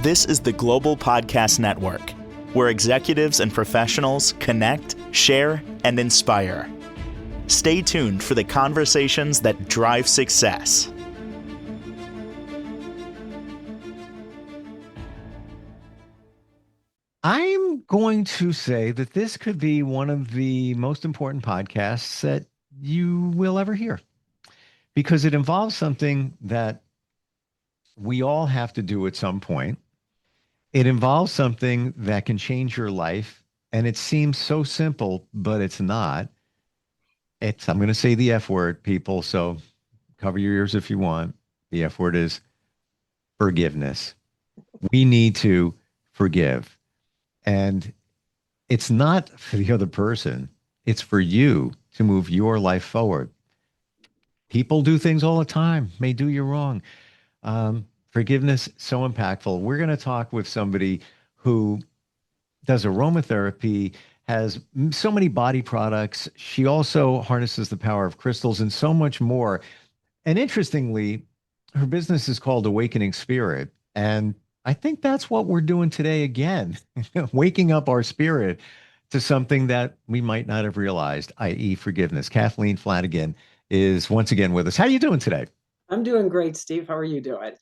This is the Global Podcast Network, where executives and professionals connect, share, and inspire. Stay tuned for the conversations that drive success. I'm going to say that this could be one of the most important podcasts that you will ever hear because it involves something that we all have to do at some point. It involves something that can change your life, and it seems so simple, but it's not. I'm going to say the F word, people, so cover your ears if you want. The F word is forgiveness. We need to forgive. And it's not for the other person. It's for you to move your life forward. People do things all the time, may do you wrong. Forgiveness, so impactful. We're going to talk with somebody who does aromatherapy, has so many body products. She also harnesses the power of crystals and so much more. And interestingly, her business is called Awakening Spirit. And I think that's what we're doing today again, waking up our spirit to something that we might not have realized, i.e. forgiveness. Kathleen Flanagan is once again with us. How are you doing today? I'm doing great, Steve. How are you doing?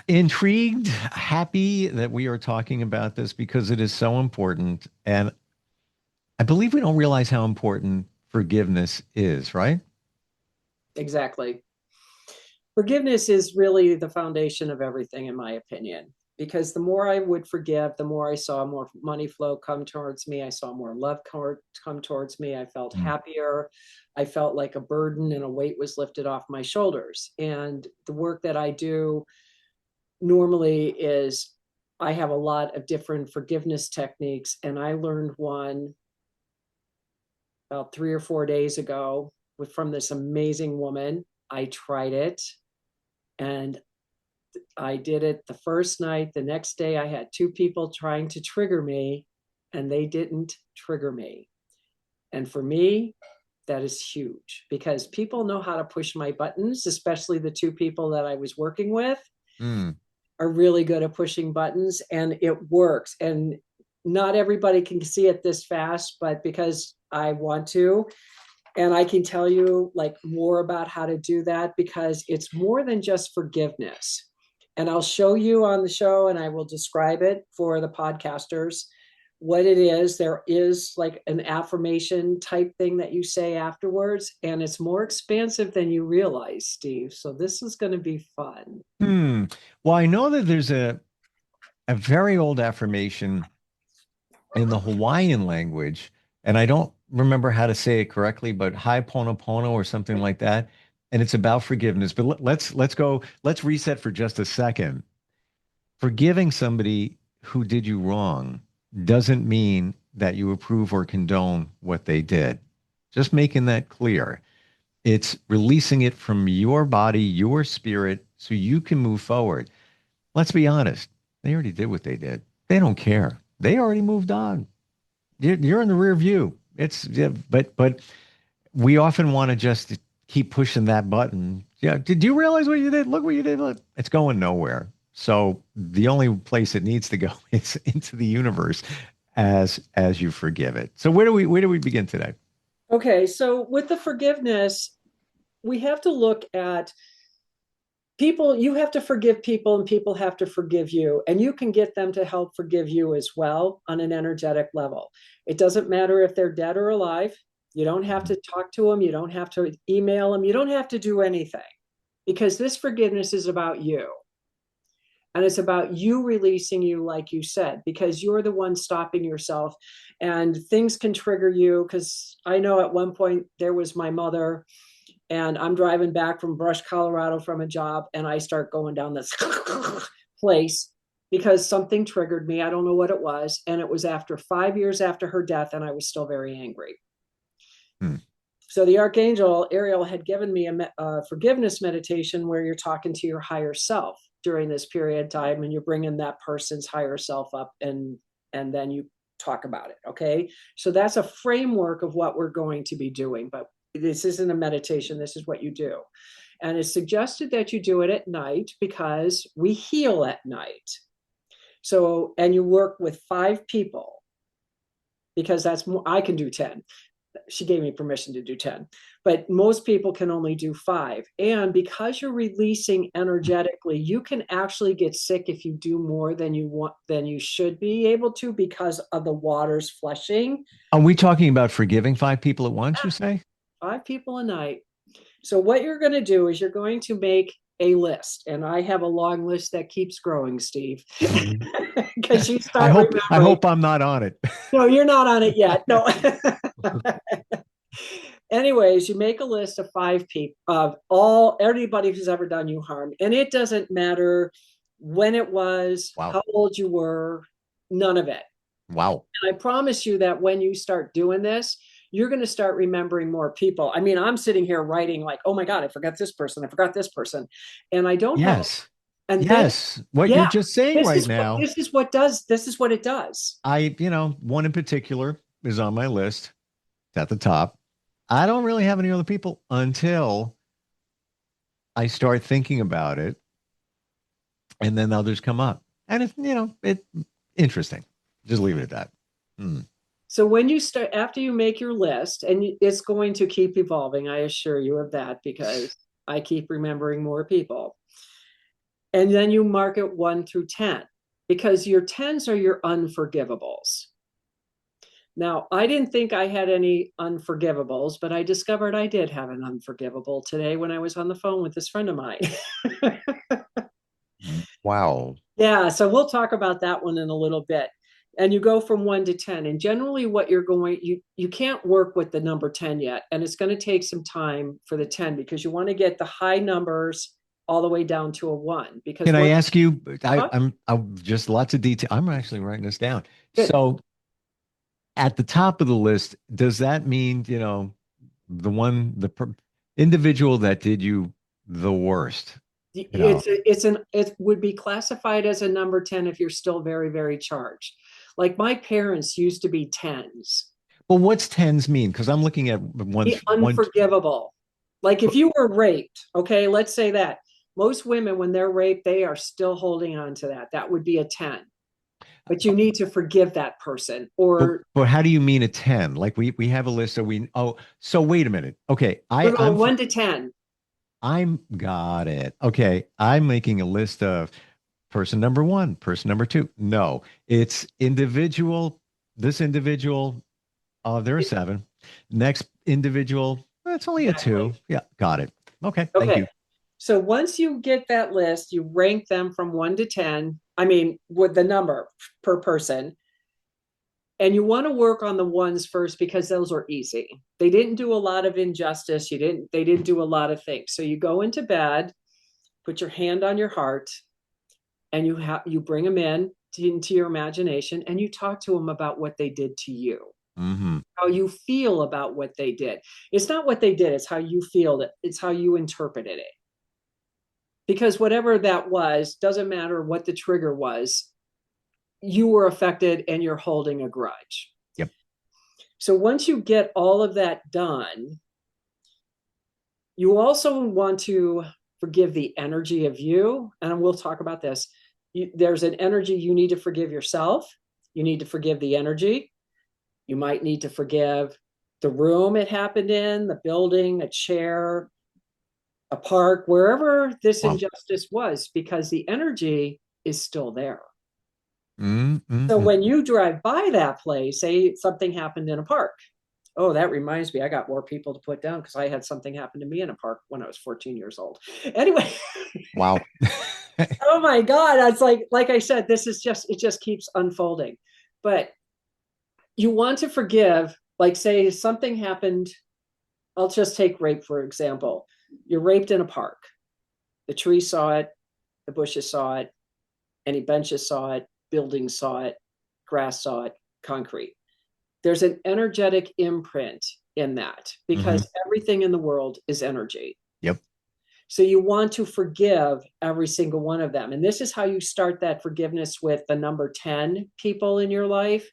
Intrigued, happy that we are talking about this because it is so important. And I believe we don't realize how important forgiveness is, right? Exactly. Forgiveness is really the foundation of everything, in my opinion, because the more I would forgive, the more I saw more money flow come towards me. I saw more love come towards me. I felt happier. I felt like a burden and a weight was lifted off my shoulders. And the work that I do normally is I have a lot of different forgiveness techniques, and I learned one about 3 or 4 days ago from this amazing woman. I tried it and I did it the first night. The next day I had 2 people trying to trigger me and they didn't trigger me. And for me, that is huge because people know how to push my buttons, especially the 2 people that I was working with. Are really good at pushing buttons, and it works. And not everybody can see it this fast, but because I want to, and I can tell you like more about how to do that because it's more than just forgiveness. And I'll show you on the show and I will describe it for the podcasters what it is. There is like an affirmation type thing that you say afterwards, and it's more expansive than you realize, Steve. So this is going to be fun. Well, I know that there's a very old affirmation in the Hawaiian language, and I don't remember how to say it correctly, but Ha'aponopono or something like that. And it's about forgiveness. But let's reset for just a second. Forgiving somebody who did you wrong doesn't mean that you approve or condone what they did. Just making that clear. It's releasing it from your body, your spirit, so you can move forward. Let's be honest. They already did what they did. They don't care. They already moved on. You're in the rear view. But we often want to just keep pushing that button. Yeah. Did you realize what you did? Look what you did. Look, it's going nowhere. So the only place it needs to go is into the universe as you forgive it. So where do we begin today? Okay, so with the forgiveness, we have to look at people. You have to forgive people and people have to forgive you, and you can get them to help forgive you as well on an energetic level. It doesn't matter if they're dead or alive. You don't have to talk to them. You don't have to email them. You don't have to do anything because this forgiveness is about you. And it's about you releasing you, like you said, because you're the one stopping yourself and things can trigger you. Because I know at one point there was my mother and I'm driving back from Brush, Colorado from a job. And I start going down this place because something triggered me. I don't know what it was. And it was after 5 years after her death. And I was still very angry. So the Archangel Ariel had given me a forgiveness meditation where you're talking to your higher self during this period of time, and you're bringing that person's higher self up, and then you talk about it. Okay, so that's a framework of what we're going to be doing, but this isn't a meditation. This is what you do. And it's suggested that you do it at night because we heal at night. So, and you work with 5 people because that's more, I can do 10. She gave me permission to do 10, but most people can only do 5. And because you're releasing energetically, you can actually get sick if you do more than you want, than you should be able to, because of the water's flushing. Are we talking about forgiving 5 people at once, you say? 5 people a night. So what you're going to do is you're going to make a list, and I have a long list that keeps growing, Steve, because you start. I hope I'm not on it. No, you're not on it yet. No. Anyways, you make a list of 5 people, of everybody who's ever done you harm, and it doesn't matter when it was, Wow. how old you were, none of it. Wow. And I promise you that when you start doing this, you're going to start remembering more people. I mean, I'm sitting here writing like, oh my God, I forgot this person. I forgot this person. And I don't have. And yes. What you're just saying right now. This is what it does. One in particular is on my list. It's at the top. I don't really have any other people until I start thinking about it. And then others come up. And it's interesting. Just leave it at that. So when you start, after you make your list, and it's going to keep evolving, I assure you of that, because I keep remembering more people. And then you mark it 1 through 10, because your 10s are your unforgivables. Now, I didn't think I had any unforgivables, but I discovered I did have an unforgivable today when I was on the phone with this friend of mine. Wow. Yeah, so we'll talk about that one in a little bit. And you go from 1 to 10. And generally what you can't work with the number 10 yet. And it's going to take some time for the 10, because you want to get the high numbers all the way down to a 1. Because can I ask you, I'm just lots of detail. I'm actually writing this down. Good. So at the top of the list, does that mean, the individual that did you the worst? It would be classified as a number 10 if you're still very, very charged. Like my parents used to be 10s. Well, what's 10s mean? Because I'm looking at one. Unforgivable. Like if you were raped, okay, let's say that. Most women, when they're raped, they are still holding on to that. That would be a 10. But you need to forgive that person. But how do you mean a 10? Like we have a list. So wait a minute. Okay. We're going 1 to 10. Got it. Okay. I'm making a list of person number 1, person number 2. No, it's individual. This individual, there are 7. Next individual, it's only a 2. Yeah. Got it. Okay. Thank you. So once you get that list, you rank them from 1 to 10. I mean, with the number per person. And you want to work on the 1s first, because those are easy. They didn't do a lot of injustice. They didn't do a lot of things. So you go into bed, put your hand on your heart, and you bring them into your imagination, and you talk to them about what they did to you. Mm-hmm. How you feel about what they did. It's not what they did, it's how you feel it. It's how you interpreted it. Because whatever that was, doesn't matter what the trigger was, you were affected and you're holding a grudge. Yep. So once you get all of that done, you also want to forgive the energy of you. And we'll talk about this. There's an energy you need to forgive yourself. You need to forgive the energy. You might need to forgive the room it happened in, the building, a chair, a park, wherever this injustice was, because the energy is still there. Mm-hmm. So when you drive by that place, say something happened in a park. Oh, that reminds me, I got more people to put down because I had something happen to me in a park when I was 14 years old. Anyway. Wow. Oh my God. It's like I said, it just keeps unfolding. But you want to forgive, like say something happened. I'll just take rape, for example. You're raped in a park. The tree saw it. The bushes saw it. Any benches saw it. Buildings saw it. Grass saw it. Concrete. There's an energetic imprint in that, because everything in the world is energy. Yep. So you want to forgive every single one of them. And this is how you start that forgiveness with the number 10 people in your life,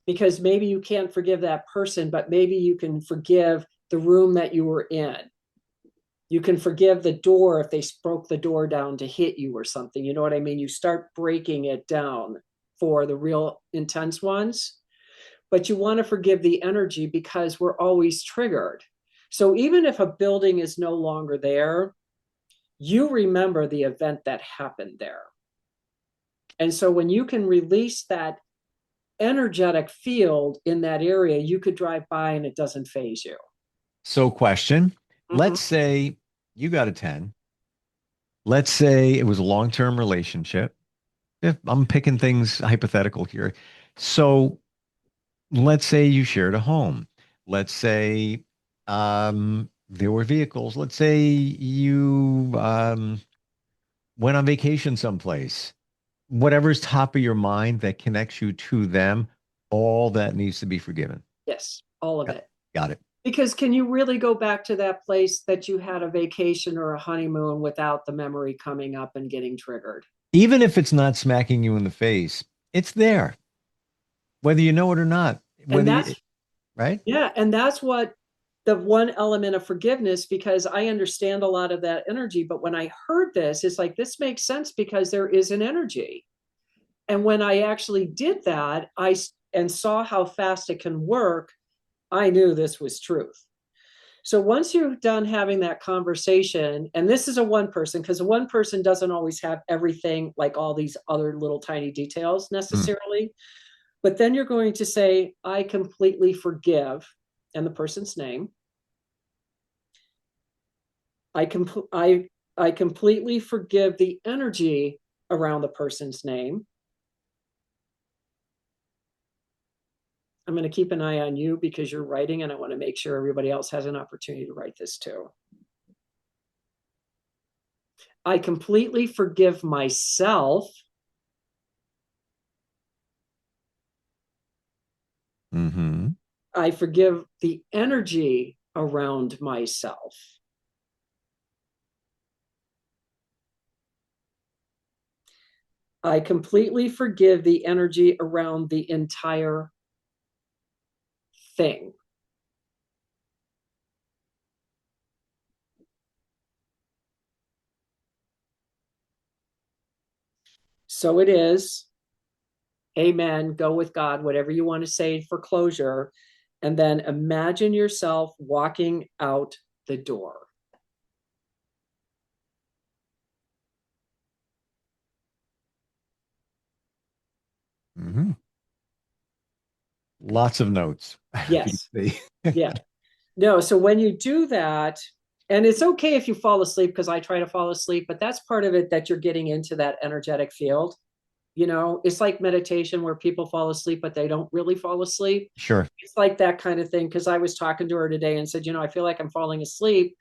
because maybe you can't forgive that person, but maybe you can forgive the room that you were in. You can forgive the door if they broke the door down to hit you or something. You know what I mean? You start breaking it down for the real intense ones. But you want to forgive the energy because we're always triggered. So even if a building is no longer there, you remember the event that happened there. And so when you can release that energetic field in that area, you could drive by and it doesn't phase you. So, question. Let's say you got a 10. Let's say it was a long-term relationship. If I'm picking things hypothetical here. So, let's say you shared a home. Let's say there were vehicles. Let's say you went on vacation someplace. Whatever's top of your mind that connects you to them, all that needs to be forgiven. Yes, all of it. Got it. Because can you really go back to that place that you had a vacation or a honeymoon without the memory coming up and getting triggered? Even if it's not smacking you in the face, it's there, whether you know it or not. And that's right? Yeah, and that's what the one element of forgiveness, because I understand a lot of that energy. But when I heard this, it's like, this makes sense because there is an energy. And when I actually did that, and saw how fast it can work, I knew this was truth. So once you're done having that conversation, and this is a one person, because a one person doesn't always have everything, like all these other little tiny details necessarily. But then you're going to say, I completely forgive, and the person's name. I completely forgive the energy around the person's name. I'm going to keep an eye on you because you're writing, and I want to make sure everybody else has an opportunity to write this too. I completely forgive myself. I forgive the energy around myself. I completely forgive the energy around the entire thing. So it is. Amen. Go with God, whatever you want to say for closure. And then imagine yourself walking out the door. Lots of notes. Yes. Yeah. No, so when you do that, and it's okay if you fall asleep, because I try to fall asleep, but that's part of it, that you're getting into that energetic field. You know, it's like meditation where people fall asleep, but they don't really fall asleep. Sure. It's like that kind of thing. Because I was talking to her today and said, you know, I feel like I'm falling asleep.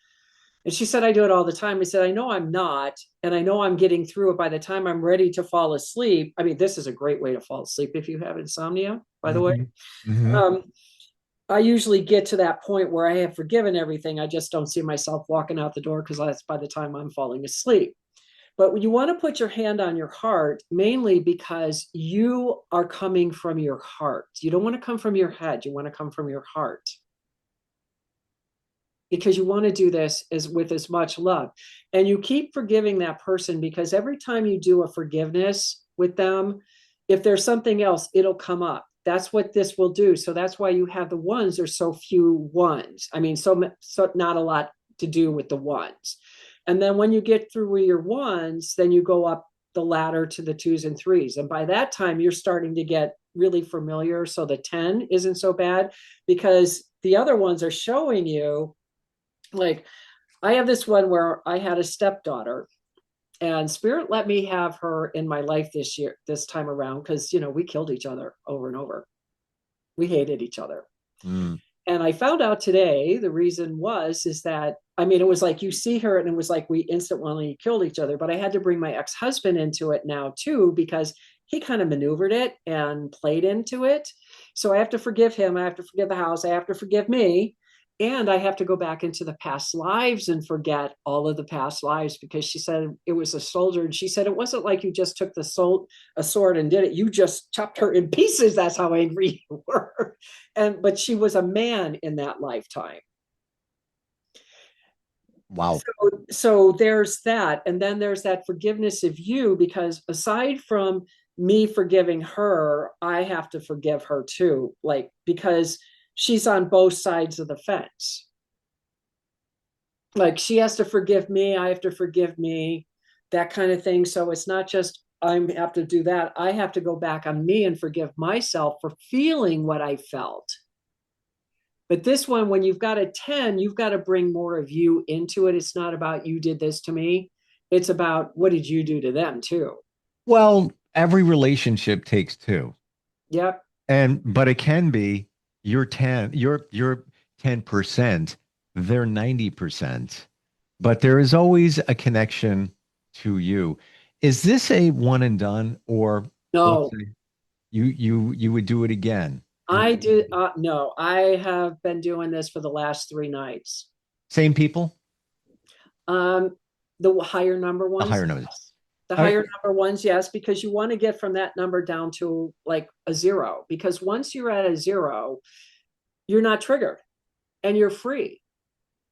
And she said, I do it all the time. I said, I know I'm not. And I know I'm getting through it by the time I'm ready to fall asleep. I mean, this is a great way to fall asleep if you have insomnia, by the way. I usually get to that point where I have forgiven everything. I just don't see myself walking out the door, because that's by the time I'm falling asleep. But you want to put your hand on your heart, mainly because you are coming from your heart. You don't want to come from your head. You want to come from your heart, because you want to do this with as much love. And you keep forgiving that person, because every time you do a forgiveness with them, if there's something else, it'll come up. That's what this will do. So that's why you have the ones. There's so few ones. I mean, so not a lot to do with the ones. And then when you get through with your ones, then you go up the ladder to the twos and threes. And by that time, you're starting to get really familiar. So the 10 isn't so bad, because the other ones are showing you, like, I have this one where I had a stepdaughter, and Spirit let me have her in my life this time around, because, you know, we killed each other over and over. We hated each other. And I found out today the reason is that, I mean, it was like you see her and it was like we instantly killed each other. But I had to bring my ex-husband into it now too, because he kind of maneuvered it and played into it. So I have to forgive him. I have to forgive the house. I have to forgive me. And I have to go back into the past lives and forget all of the past lives, because she said it was a soldier. And she said, it wasn't like you just took a sword and did it. You just chopped her in pieces. That's how angry you were. But she was a man in that lifetime. Wow. So there's that. And then there's that forgiveness of you, because aside from me forgiving her, I have to forgive her too. Like, because she's on both sides of the fence. Like, she has to forgive me, I have to forgive me, that kind of thing. So it's not just I have to do that. I have to go back on me and forgive myself for feeling what I felt. But this one, when you've got a 10, you've got to bring more of you into it. It's not about you did this to me. It's about what did you do to them too. Well, every relationship takes two. Yep. But it can be you're 10%, they're 90%. But there is always a connection to you. Is this a one and done, or let's No, say you would do it again? I did. No, I have been doing this for the last 3 nights. Same people, Um, the higher number the ones, higher numbers. yes. The All right. higher number ones, yes, because you want to get from that number down to like a 0. Because once you're at a 0, you're not triggered and you're free.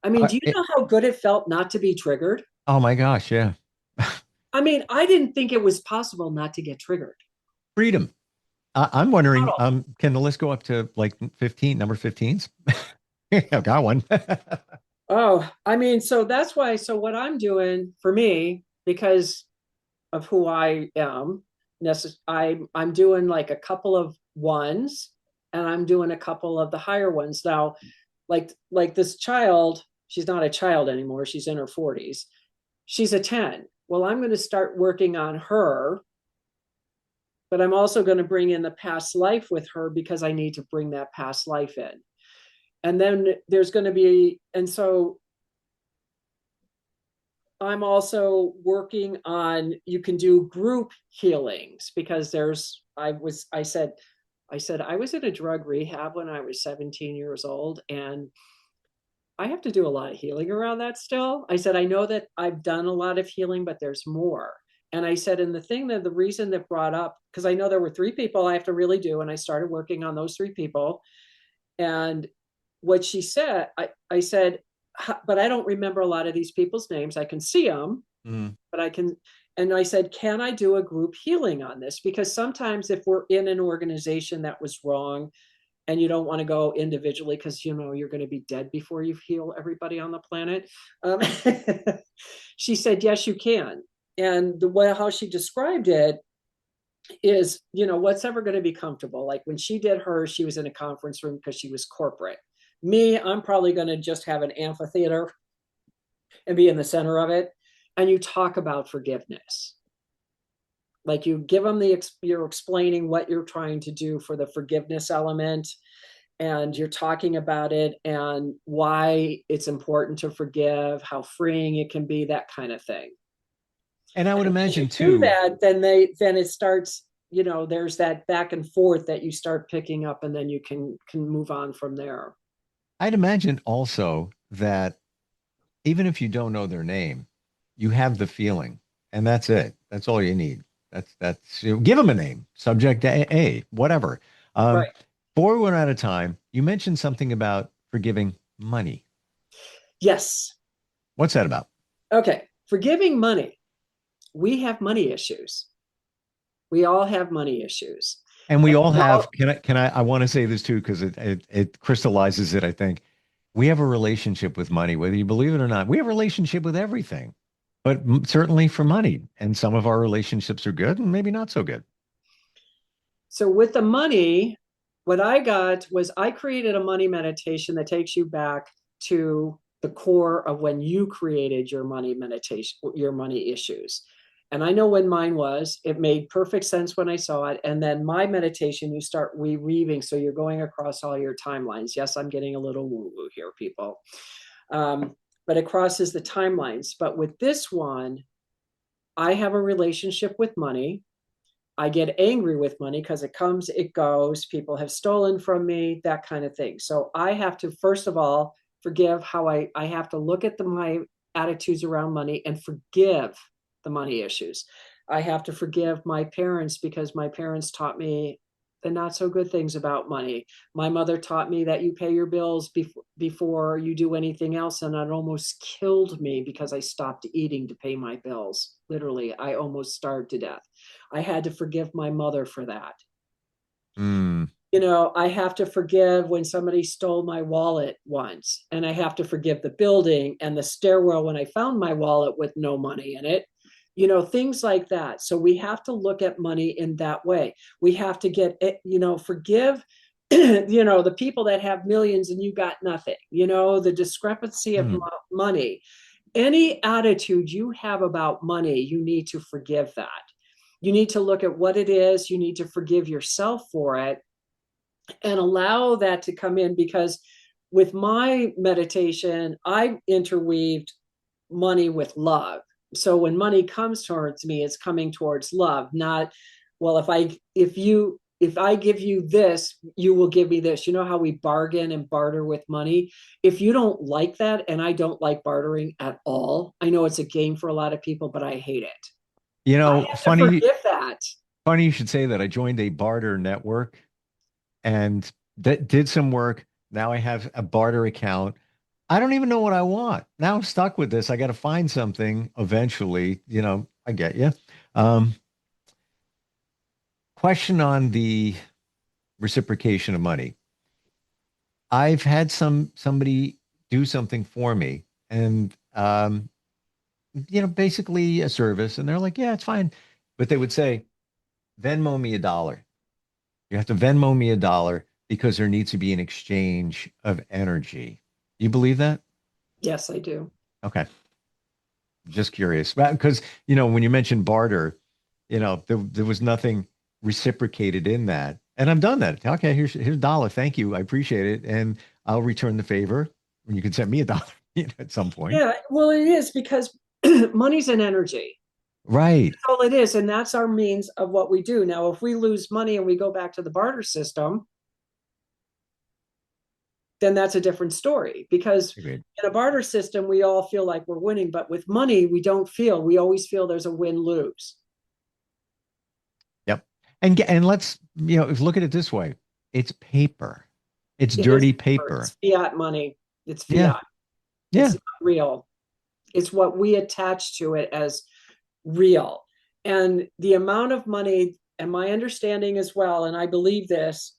I mean, do you know how good it felt not to be triggered? Oh my gosh, yeah. I mean, I didn't think it was possible not to get triggered. Freedom. I'm wondering, Oh, can the list go up to like 15, number 15s? I've got one. oh, I mean, so that's why. So what I'm doing for me, because of who I am, I'm doing like a couple of ones, and I'm doing a couple of the higher ones now. Like this child, she's not a child anymore. She's in her 40s. She's a 10. Well, I'm going to start working on her, but I'm also going to bring in the past life with her because I need to bring that past life in. And then there's going to be, and so I'm also working on, you can do group healings, because I said I was in a drug rehab when I was 17 years old, and I have to do a lot of healing around that still. I said, I know that I've done a lot of healing, but there's more. And I said, and the reason that brought up, because I know there were 3 people I have to really do, and I started working on those 3 people. And what she said, I said, but I don't remember a lot of these people's names. I can see them, Mm. but I can. And I said, can I do a group healing on this? Because sometimes if we're in an organization that was wrong, and you don't want to go individually, because you're going to be dead before you heal everybody on the planet. Um, she said, yes, you can. And the way how she described it is, what's ever going to be comfortable. Like when she did hers, she was in a conference room because she was corporate. Me, I'm probably going to just have an amphitheater and be in the center of it. And you talk about forgiveness. Like you give them you're explaining what you're trying to do for the forgiveness element, and you're talking about it and why it's important to forgive, how freeing it can be, that kind of thing. And I would And as you imagine do too, that, then it starts, there's that back and forth that you start picking up, and then you can move on from there. I'd imagine also that even if you don't know their name, you have the feeling, and that's it. That's all you need. Give them a name, subject A, whatever. Um, Right. Before we run out of time, you mentioned something about forgiving money. Yes. What's that about? Okay. Forgiving money. We have money issues. We all have money issues. And we And all have, I want to say this too, because it crystallizes it, I think. We have a relationship with money, whether you believe it or not. We have a relationship with everything, but certainly for money. And some of our relationships are good and maybe not so good. So with the money, what I got was I created a money meditation that takes you back to the core of when you created your money meditation, your money issues. And I know when mine was, it made perfect sense when I saw it. And then my meditation, you start reweaving. So you're going across all your timelines. Yes, I'm getting a little woo woo here, people. But it crosses the timelines. But with this one, I have a relationship with money. I get angry with money because it comes, it goes, people have stolen from me, that kind of thing. So I have to, first of all, forgive how I have to look at my attitudes around money and forgive the money issues. I have to forgive my parents because my parents taught me the not so good things about money. My mother taught me that you pay your bills before you do anything else. And it almost killed me because I stopped eating to pay my bills. Literally, I almost starved to death. I had to forgive my mother for that. Mm. I have to forgive when somebody stole my wallet once, and I have to forgive the building and the stairwell when I found my wallet with no money in it. Things like that. So we have to look at money in that way. We have to get it, forgive, the people that have millions and you got nothing, the discrepancy of money. Any attitude you have about money, you need to forgive that. You need to look at what it is. You need to forgive yourself for it and allow that to come in, because with my meditation, I interweaved money with love. So when money comes towards me, it's coming towards love, not, well, if I give you this, you will give me this. You know how we bargain and barter with money? If you don't like that, and I don't like bartering at all, I know it's a game for a lot of people, but I hate it. I have to forgive that. Funny you should say that. I joined a barter network and that did some work. Now I have a barter account. I don't even know what I want. Now I'm stuck with this. I got to find something eventually. I get you. Question on the reciprocation of money. I've had somebody do something for me, and basically a service, and they're like, "Yeah, it's fine," but they would say, "Venmo me $1." You have to Venmo me $1 because there needs to be an exchange of energy. You believe that? Yes, I do. Okay. Just curious. Because, when you mentioned barter, there was nothing reciprocated in that. And I've done that. Okay, here's $1. Thank you. I appreciate it. And I'll return the favor. And you can send me $1 at some point. Yeah, well, it is because money's an energy. Right. That's all it is. And that's our means of what we do. Now, if we lose money and we go back to the barter system, then that's a different story, because Agreed. in a barter system, we all feel like we're winning, but with money, we don't feel. We always feel there's a win-lose. Yep. And let's, look at it this way. It's paper. It's It dirty is paper. It's fiat money. It's fiat. Yeah. Yeah. It's not real. It's what we attach to it as real. And the amount of money, and my understanding as well, and I believe this,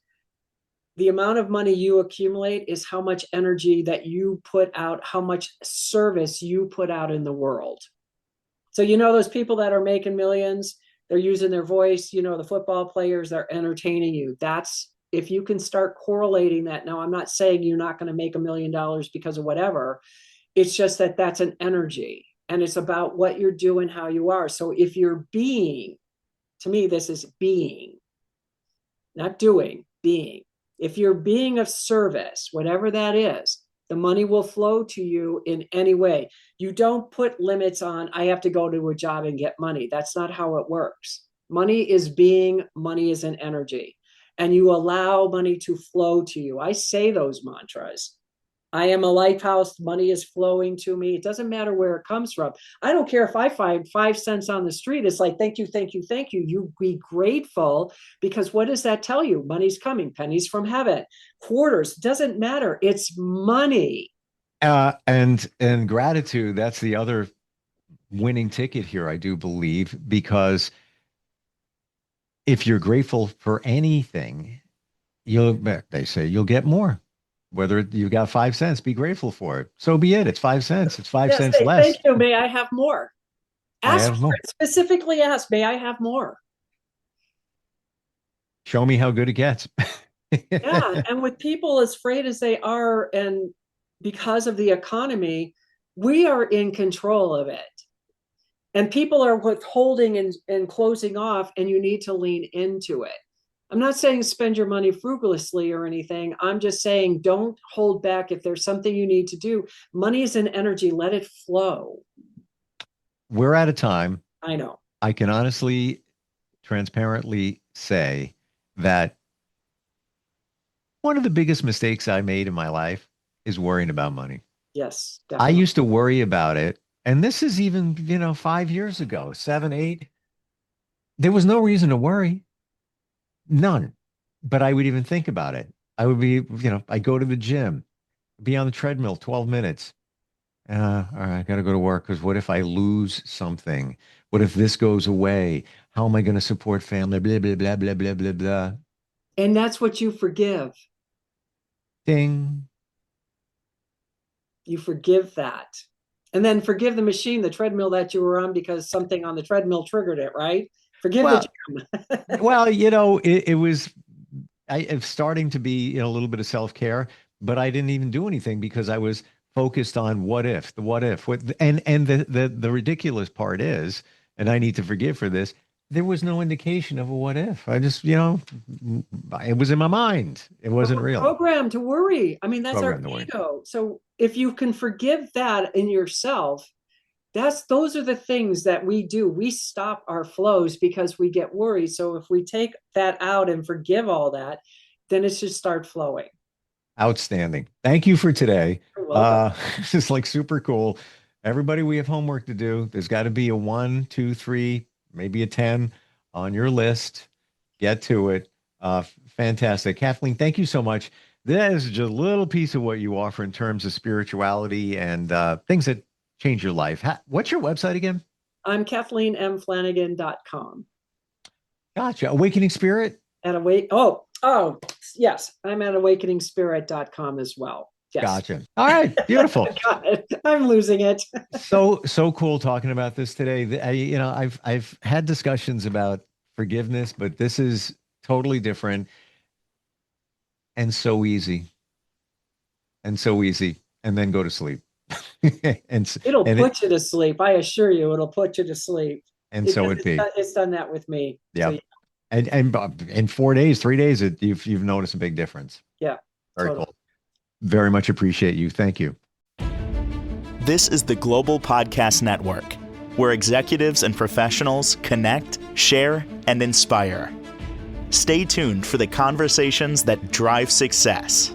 the amount of money you accumulate is how much energy that you put out, how much service you put out in the world. So, those people that are making millions, they're using their voice, the football players, they're entertaining you. That's, if you can start correlating that. Now, I'm not saying you're not going to make $1 million because of whatever. It's just that that's an energy, and it's about what you're doing, how you are. So if you're being, to me, this is being, not doing, being. If you're being of service, whatever that is, the money will flow to you in any way. You don't put limits on, I have to go to a job and get money. That's not how it works. Money is being, money is an energy, and you allow money to flow to you. I say those mantras. I am a lighthouse. Money is flowing to me. It doesn't matter where it comes from. I don't care if I find 5 cents on the street. It's like, thank you, thank you, thank you. You be grateful, because what does that tell you? Money's coming, pennies from heaven, quarters, doesn't matter. It's money. And gratitude, that's the other winning ticket here, I do believe, because if you're grateful for anything, they say you'll get more. Whether you got 5 cents, be grateful for it. So be it. It's 5 cents. It's 5 cents less. Thank you. May I have more? Ask for it. Specifically ask, may I have more? Show me how good it gets. Yeah. And with people as afraid as they are, and because of the economy, we are in control of it. And people are withholding and closing off, and you need to lean into it. I'm not saying spend your money frugalously or anything. I'm just saying don't hold back. If there's something you need to do, money is an energy. Let it flow. We're out of time. I know. I can honestly, transparently say that one of the biggest mistakes I made in my life is worrying about money. Yes, definitely. I used to worry about it. And this is even, 5 years ago, 7, 8. There was no reason to worry. None. but I would even think about it. I would be, I go to the gym, be on the treadmill 12 minutes. All right, I got to go to work because what if I lose something? What if this goes away? How am I going to support family? Blah, blah, blah, blah, blah, blah, blah. And that's what you forgive. Ding. You forgive that. And then forgive the machine, the treadmill that you were on because something on the treadmill triggered it, right? Forgive Well, the gym. well, it was it's starting to be a little bit of self-care, but I didn't even do anything because I was focused on the what if, and the ridiculous part is, and I need to forgive for this. There was no indication of a what if. I just, it was in my mind. It wasn't real. Programmed to worry. I mean, that's our Programmed to worry. ego. So if you can forgive that in yourself, those are the things that we do. We stop our flows because we get worried. So if we take that out and forgive all that, then it should start flowing. Outstanding. Thank you for today. You're welcome. This is like super cool. Everybody, we have homework to do. There's got to be a 1, 2, 3, maybe a 10 on your list. Get to it. Fantastic. Kathleen, thank you so much. That is just a little piece of what you offer in terms of spirituality and things that change your life. What's your website again? I'm KathleenMFlanagan.com. Gotcha. Awakening Spirit? Oh, yes. I'm at awakeningspirit.com as well. Yes. Gotcha. All right. Beautiful. God, I'm losing it. So cool talking about this today. I've had discussions about forgiveness, but this is totally different and so easy. And then go to sleep. It'll put you to sleep. I assure you, it'll put you to sleep. And so it be. It's done that with me. Yeah. So, yeah. And in 4 days, 3 days, you've noticed a big difference. Yeah. Very totally. cool. Very much appreciate you. Thank you. This is the Global Podcast Network, where executives and professionals connect, share, and inspire. Stay tuned for the conversations that drive success.